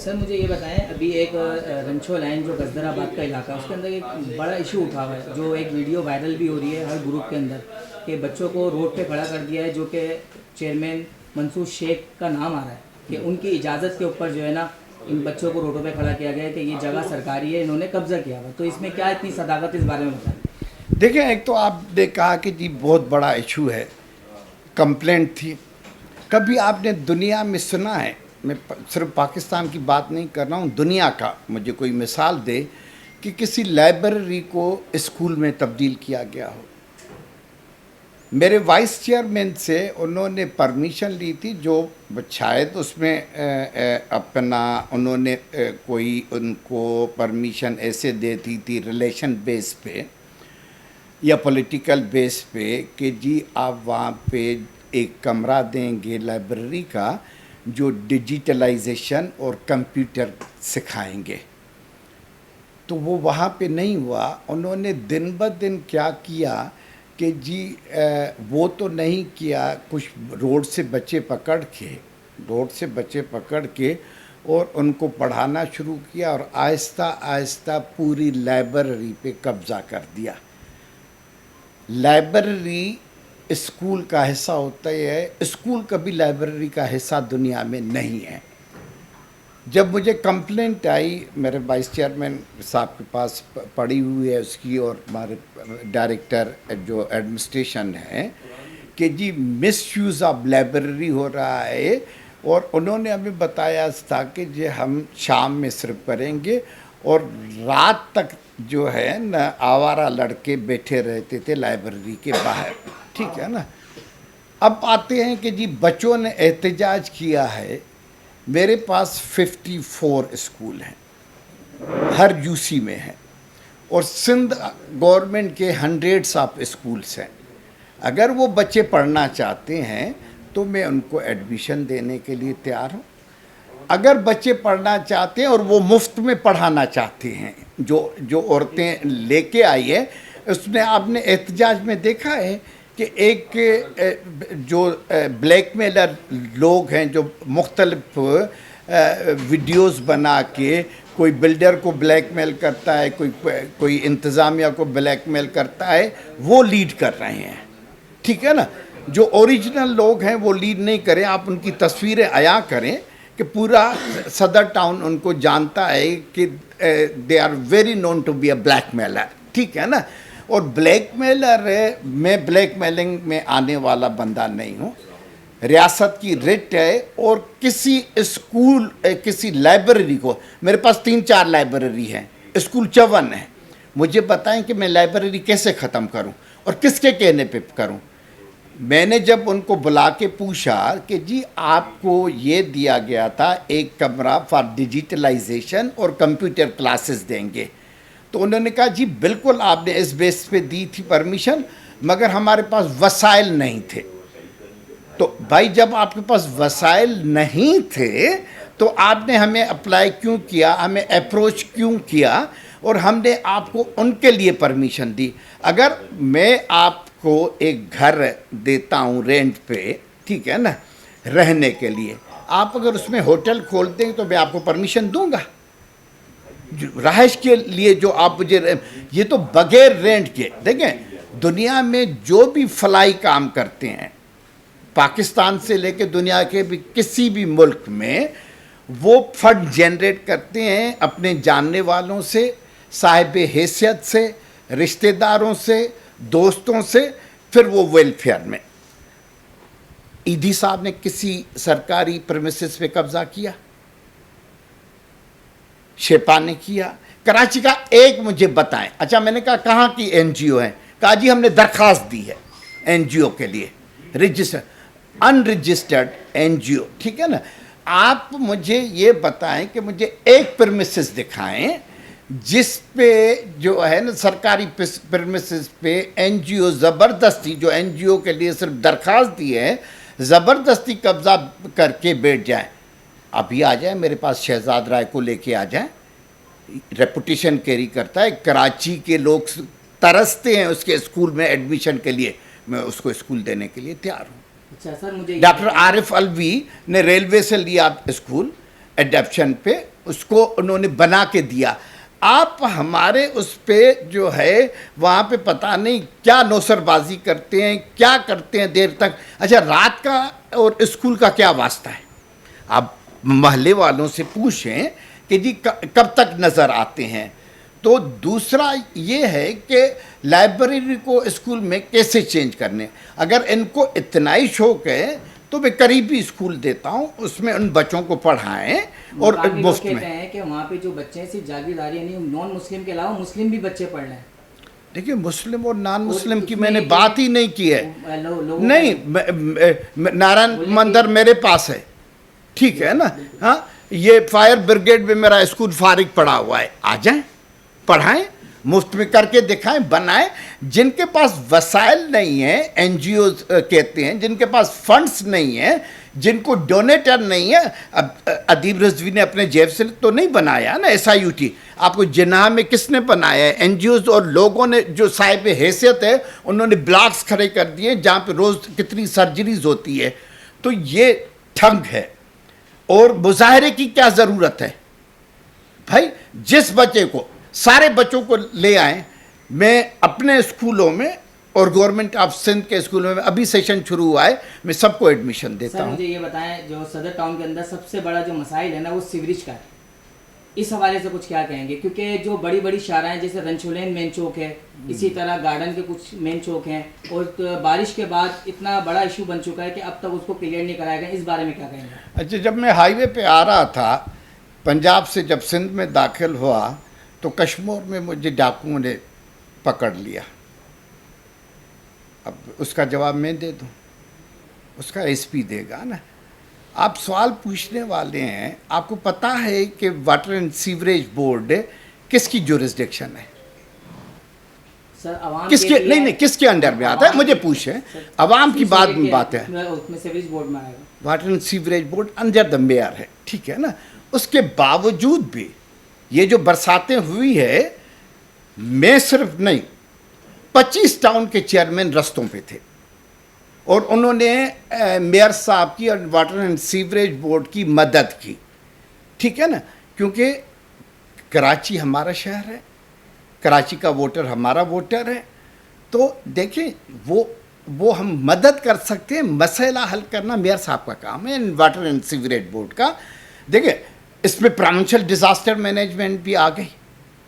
سر مجھے یہ بتائیں، ابھی ایک رنچو لائن جو گزدر آباد کا علاقہ ہے اس کے اندر ایک بڑا ایشو اٹھا ہوا ہے، جو ایک ویڈیو وائرل بھی ہو رہی ہے ہر گروپ کے اندر، کہ بچوں کو روڈ پہ کھڑا کر دیا ہے، جو کہ چیئرمین منصور شیخ کا نام آ رہا ہے کہ ان کی اجازت کے اوپر جو ہے نا ان بچوں کو روڈوں پہ کھڑا کیا گیا ہے کہ یہ جگہ سرکاری ہے، انہوں نے قبضہ کیا ہوا. تو اس میں کیا اتنی صداقت اس بارے میں بتائیں؟ دیکھیں، ایک تو آپ نے کہا کہ جی بہت بڑا ایشو ہے، کمپلینٹ تھی. کبھی آپ نے دنیا میں سنا ہے، میں صرف پاکستان کی بات نہیں کر رہا ہوں، دنیا کا مجھے کوئی مثال دے کہ کسی لائبریری کو اسکول میں تبدیل کیا گیا ہو؟ میرے وائس چیئرمین سے انہوں نے پرمیشن لی تھی، جو شاید اس میں اپنا انہوں نے کوئی ان کو پرمیشن ایسے دیتی تھی ریلیشن بیس پہ یا پولیٹیکل بیس پہ کہ جی آپ وہاں پہ ایک کمرہ دیں گے لائبریری کا جو ڈیجیٹلائزیشن اور کمپیوٹر سکھائیں گے. تو وہ وہاں پہ نہیں ہوا. انہوں نے دن بدن کیا کیا کہ جی وہ تو نہیں کیا، کچھ روڈ سے بچے پکڑ کے اور ان کو پڑھانا شروع کیا، اور آہستہ آہستہ پوری لائبریری پہ قبضہ کر دیا. لائبریری اسکول کا حصہ ہوتا ہے، اسکول کبھی لائبریری کا حصہ دنیا میں نہیں ہے. جب مجھے کمپلینٹ آئی میرے وائس چیئرمین صاحب کے پاس پڑی ہوئی ہے اس کی، اور ہمارے ڈائریکٹر جو ایڈمنسٹریشن ہے، کہ جی مس یوز آف لائبریری ہو رہا ہے، اور انہوں نے ہمیں بتایا تھا کہ جی ہم شام میں صرف کریں گے، اور رات تک جو ہے نا آوارہ لڑکے بیٹھے رہتے تھے لائبریری کے باہر. ٹھیک ہے نا. اب آتے ہیں کہ جی بچوں نے احتجاج کیا ہے. میرے پاس 54 اسکول ہیں، ہر یو سی میں ہیں، اور سندھ گورنمنٹ کے ہنڈریڈس آف اسکولس ہیں. اگر وہ بچے پڑھنا چاہتے ہیں تو میں ان کو ایڈمیشن دینے کے لیے تیار ہوں. اگر بچے پڑھنا چاہتے ہیں اور وہ مفت میں پڑھانا چاہتے ہیں، جو عورتیں لے کے آئی ہیں، اس میں آپ نے احتجاج میں دیکھا ہے کہ ایک جو بلیک میلر لوگ ہیں جو مختلف ویڈیوز بنا کے کوئی بلڈر کو بلیک میل کرتا ہے، کوئی انتظامیہ کو بلیک میل کرتا ہے، وہ لیڈ کر رہے ہیں. ٹھیک ہے نا. جو اوریجنل لوگ ہیں وہ لیڈ نہیں کریں. آپ ان کی تصویریں عیاں کریں کہ پورا صدر ٹاؤن ان کو جانتا ہے کہ they are very known to be a blackmailer. ٹھیک ہے نا. اور بلیک میلر میں بلیک میلنگ میں آنے والا بندہ نہیں ہوں. ریاست کی رٹ ہے، اور کسی اسکول کسی لائبریری کو، میرے پاس 3-4 لائبریری ہیں، اسکول 54 ہیں. مجھے بتائیں کہ میں لائبریری کیسے ختم کروں اور کس کے کہنے پہ کروں؟ میں نے جب ان کو بلا کے پوچھا کہ جی آپ کو یہ دیا گیا تھا ایک کمرہ فار ڈیجیٹلائزیشن اور کمپیوٹر کلاسز دیں گے، تو انہوں نے کہا جی بالکل آپ نے اس بیس پہ دی تھی پرمیشن، مگر ہمارے پاس وسائل نہیں تھے. تو بھائی جب آپ کے پاس وسائل نہیں تھے تو آپ نے ہمیں اپلائی کیوں کیا، ہمیں اپروچ کیوں کیا، اور ہم نے آپ کو ان کے لیے پرمیشن دی. اگر میں آپ کو ایک گھر دیتا ہوں رینٹ پہ، ٹھیک ہے نا، رہنے کے لیے، آپ اگر اس میں ہوٹل کھول دیں تو میں آپ کو پرمیشن دوں گا رہائش کے لیے. جو آپ مجھے، یہ تو بغیر رینٹ کے. دیکھیں دنیا میں جو بھی فلاحی کام کرتے ہیں، پاکستان سے لے کے دنیا کے بھی کسی بھی ملک میں، وہ فنڈ جنریٹ کرتے ہیں اپنے جاننے والوں سے، صاحب حیثیت سے، رشتہ داروں سے، دوستوں سے، پھر وہ ویلفیئر میں. ایدھی صاحب نے کسی سرکاری پریمیسز پہ قبضہ کیا؟ شیپا نے کیا. کراچی کا ایک مجھے بتائیں. اچھا میں نے کہا کہاں کی این جی او ہیں؟ کہا جی ہم نے درخواست دی ہے این جی او کے لیے، ان رجسٹرڈ این جی او. ٹھیک ہے نا. آپ مجھے یہ بتائیں کہ مجھے ایک پرمیسز دکھائیں جس پہ جو ہے نا سرکاری پرمیسز پہ این جی او زبردستی، جو این جی او کے لیے صرف درخواست دی ہے، زبردستی قبضہ کر کے بیٹھ جائیں. ابھی آ جائیں میرے پاس، شہزاد رائے کو لے کے آ جائیں. ریپوٹیشن کیری کرتا ہے. کراچی کے لوگ ترستے ہیں اس کے اسکول میں ایڈمیشن کے لیے. میں اس کو اسکول دینے کے لیے تیار ہوں. اچھا سر، مجھے ڈاکٹر عارف الوی نے ریلوے سے لیا اسکول ایڈیپشن پہ، اس کو انہوں نے بنا کے دیا. آپ ہمارے اس پہ جو ہے وہاں پہ پتہ نہیں کیا نوسر بازی کرتے ہیں, کیا کرتے ہیں دیر تک. اچھا رات کا اور اسکول کا کیا واسطہ ہے؟ آپ محلے والوں سے پوچھیں کہ جی کب تک نظر آتے ہیں. تو دوسرا یہ ہے کہ لائبریری کو اسکول میں کیسے چینج کرنے. اگر ان کو اتنا ہی شوق ہے تو میں قریبی اسکول دیتا ہوں, اس میں ان بچوں کو پڑھائیں اور مفت میں. کہتے ہیں کہ وہاں پہ جو بچے ہیں صرف جاگیرداری یعنی نان مسلم کے علاوہ مسلم بھی بچے پڑھ رہے ہیں. دیکھیے مسلم اور نان مسلم کی میں نے بات ہی نہیں کی ہے. نہیں, نارائن مندر میرے پاس ہے, ٹھیک ہے نا. ہاں, یہ فائر بریگیڈ میں میرا اسکول فارغ پڑا ہوا ہے, آ جائیں پڑھائیں, مفت میں کر کے دکھائیں, بنائیں. جن کے پاس وسائل نہیں ہیں, این جی اوز کہتے ہیں, جن کے پاس فنڈز نہیں ہیں, جن کو ڈونیٹر نہیں ہے. اب ادیب رضوی نے اپنے جیب سے تو نہیں بنایا نا ایس آئی یو ٹی. آپ کو جناح میں کس نے بنایا ہے؟ این جی اوز اور لوگوں نے جو صاحب حیثیت ہے انہوں نے بلاکس کھڑے کر دیے جہاں پہ روز کتنی سرجریز ہوتی ہے. تو یہ ٹھگ ہے. اور مظاہرے کی کیا ضرورت ہے بھائی؟ جس بچے کو, سارے بچوں کو لے آئیں. میں اپنے اسکولوں میں اور گورنمنٹ آف سندھ کے اسکولوں میں ابھی سیشن شروع ہوا ہے, میں سب کو ایڈمیشن دیتا ہوں. مجھے یہ بتائیں, جو صدر ٹاؤن کے اندر سب سے بڑا جو مسائل ہے نا وہ سیوریج کا ہے, اس حوالے سے کچھ کیا کہیں گے؟ کیونکہ جو بڑی بڑی شاہراہیں جیسے رنچولین مین چوک ہے, اسی طرح گارڈن کے کچھ مین چوک ہیں, اور بارش کے بعد اتنا بڑا ایشو بن چکا ہے کہ اب تک اس کو کلیئر نہیں کرایا گیا. اس بارے میں کیا کہیں گے؟ اچھا, جب میں ہائی وے پہ آ رہا تھا پنجاب سے, جب سندھ میں داخل ہوا تو کشمور میں مجھے ڈاکوؤں نے پکڑ لیا. اب اس کا جواب میں دے دوں, اس کا ایس پی دے گا نا. آپ سوال پوچھنے والے ہیں, آپ کو پتہ ہے کہ واٹر اینڈ سیوریج بورڈ کس کی جورسڈکشن ہے؟ سر عوام کس کے, نہیں کس کے انڈر میں آتا ہے مجھے پوچھیں. عوام کی بات ہے. سیوریج بورڈ میں آئے گا. Water and sewerage board under the mayor ہے, ٹھیک ہے نا. اس کے باوجود بھی یہ جو برساتیں ہوئی ہے, میں صرف نہیں 25 ٹاؤن کے چیئرمین رستوں پہ تھے, اور انہوں نے میئر صاحب کی اور واٹر اینڈ سیوریج بورڈ کی مدد کی, ٹھیک ہے نا. کیونکہ کراچی ہمارا شہر ہے, کراچی کا ووٹر ہمارا ووٹر ہے. تو دیکھیں وہ ہم مدد کر سکتے ہیں. مسئلہ حل کرنا میئر صاحب کا کام ہے, واٹر اینڈ سیوریج بورڈ کا. دیکھیں اس میں پروونشل ڈیزاسٹر مینجمنٹ بھی آ گئی,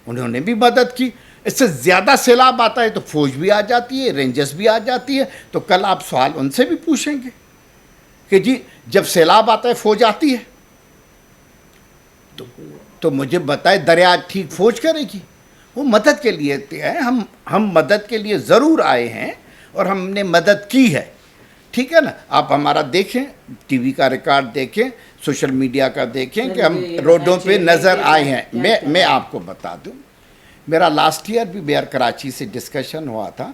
انہوں نے بھی مدد کی. اس سے زیادہ سیلاب آتا ہے تو فوج بھی آ جاتی ہے, رینجرز بھی آ جاتی ہے. تو کل آپ سوال ان سے بھی پوچھیں گے کہ جی جب سیلاب آتا ہے فوج آتی ہے, تو مجھے بتائے دریا ٹھیک فوج کرے گی؟ وہ مدد کے لیے ہے. ہم مدد کے لیے ضرور آئے ہیں اور ہم نے مدد کی ہے, ٹھیک ہے نا. آپ ہمارا دیکھیں, ٹی وی کا ریکارڈ دیکھیں, سوشل میڈیا کا دیکھیں کہ ہم روڈوں پہ نظر آئے ہیں. میں آپ کو بتا دوں, میرا لاسٹ ایئر بھی میئر کراچی سے ڈسکشن ہوا تھا.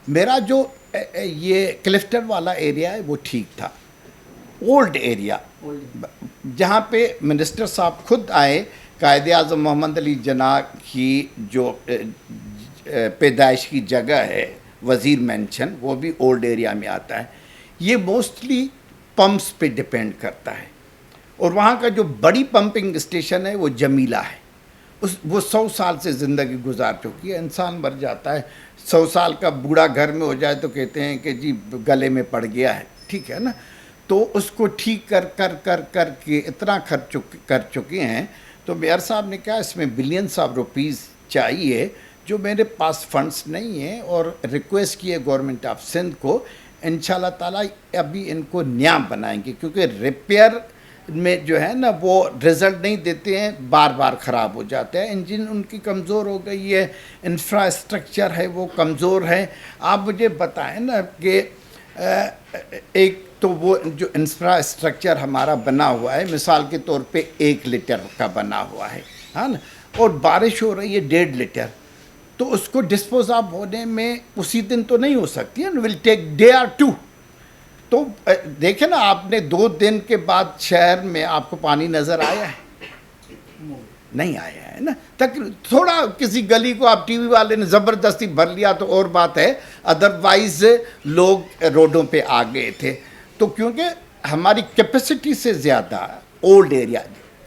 میرا جو یہ کلفٹن والا ایریا ہے وہ ٹھیک تھا, اولڈ ایریا, جہاں پہ منسٹر صاحب خود آئے. قائد اعظم محمد علی جناح کی جو پیدائش کی جگہ ہے وزیر مینشن, وہ بھی اولڈ ایریا میں آتا ہے. یہ موسٹلی پمپس پہ ڈپینڈ کرتا ہے, اور وہاں کا جو بڑی پمپنگ اسٹیشن ہے وہ جمیلہ ہے. وہ 100 سال سے زندگی گزار چکی ہے. انسان مر جاتا ہے, 100 سال کا بوڑھا گھر میں ہو جائے تو کہتے ہیں کہ جی گلے میں پڑ گیا ہے, ٹھیک ہے نا. تو اس کو ٹھیک کر کے اتنا خرچ کر چکے ہیں. تو میئر صاحب نے کہا اس میں بلینس آف روپیز چاہیے, جو میرے پاس فنڈز نہیں ہیں, اور ریکویسٹ کی ہے گورنمنٹ آف سندھ کو. انشاءاللہ تعالیٰ ابھی ان کو نیا بنائیں گے, کیونکہ ریپیئر میں جو ہے نا وہ رزلٹ نہیں دیتے ہیں, بار بار خراب ہو جاتے ہیں. انجن ان کی کمزور ہو گئی ہے, انفراسٹرکچر ہے وہ کمزور ہے. آپ مجھے بتائیں نا کہ ایک تو وہ جو انفراسٹرکچر ہمارا بنا ہوا ہے مثال کے طور پہ 1 لیٹر کا بنا ہوا ہے, ہاں نا, اور بارش ہو رہی ہے 1.5 لیٹر, تو اس کو ڈسپوز آف ہونے میں اسی دن تو نہیں ہو سکتی ہے, ول ٹیک ڈے اور 2. تو دیکھیں نا, آپ نے 2 دن کے بعد شہر میں آپ کو پانی نظر آیا ہے؟ نہیں آیا ہے نا. تک تھوڑا کسی گلی کو آپ ٹی وی والے نے زبردستی بھر لیا تو اور بات ہے, ادروائز لوگ روڈوں پہ آ گئے تھے. تو کیونکہ ہماری کیپیسٹی سے زیادہ اولڈ ایریا,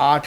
8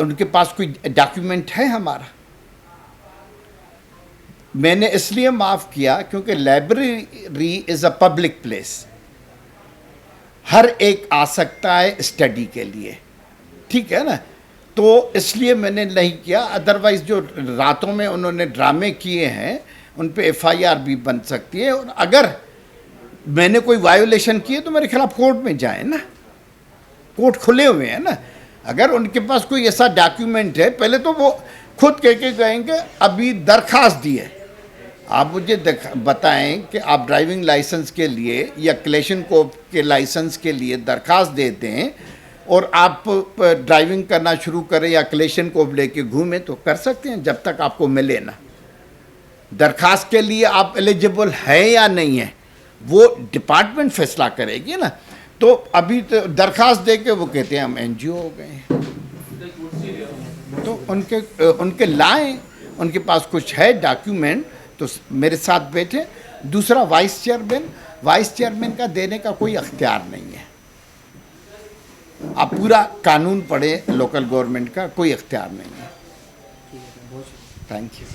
ان کے پاس کوئی ڈاکیومنٹ ہے ہمارا؟ میں نے اس لیے معاف کیا کیونکہ library is a public place, ہر ایک آ سکتا ہے اسٹڈی کے لیے، ٹھیک ہے نا، تو اس لیے میں نے نہیں کیا. ادروائز جو راتوں میں انہوں نے ڈرامے کیے ہیں ان پہ ایف آئی آر بھی بن سکتی ہے، اور اگر میں نے کوئی وائیولیشن کی ہے تو میرے خلاف کورٹ میں جائیں نا، کورٹ کھلے ہوئے ہیں نا. اگر ان کے پاس کوئی ایسا ڈاکیومنٹ ہے، پہلے تو وہ خود کہہ کے گئیں کہ ابھی درخواست دی ہے. آپ مجھے بتائیں کہ آپ ڈرائیونگ لائسنس کے لیے یا کلیشن کوپ کے لائسنس کے لیے درخواست دیتے ہیں اور آپ ڈرائیونگ کرنا شروع کریں یا کلیشن کوپ لے کے گھومیں تو کر سکتے ہیں جب تک آپ کو ملے نا. درخواست کے لیے آپ ایلیجبل ہے یا نہیں ہے وہ ڈپارٹمنٹ فیصلہ کرے گی نا. تو ابھی تو درخواست دے کے وہ کہتے ہیں ہم این جی او ہو گئے ہیں. تو ان کے لائیں، ان کے پاس کچھ ہے ڈاکیومنٹ تو میرے ساتھ بیٹھے. دوسرا وائس چیئرمین کا دینے کا کوئی اختیار نہیں ہے. آپ پورا قانون پڑھیں، لوکل گورنمنٹ کا کوئی اختیار نہیں ہے. Thank you.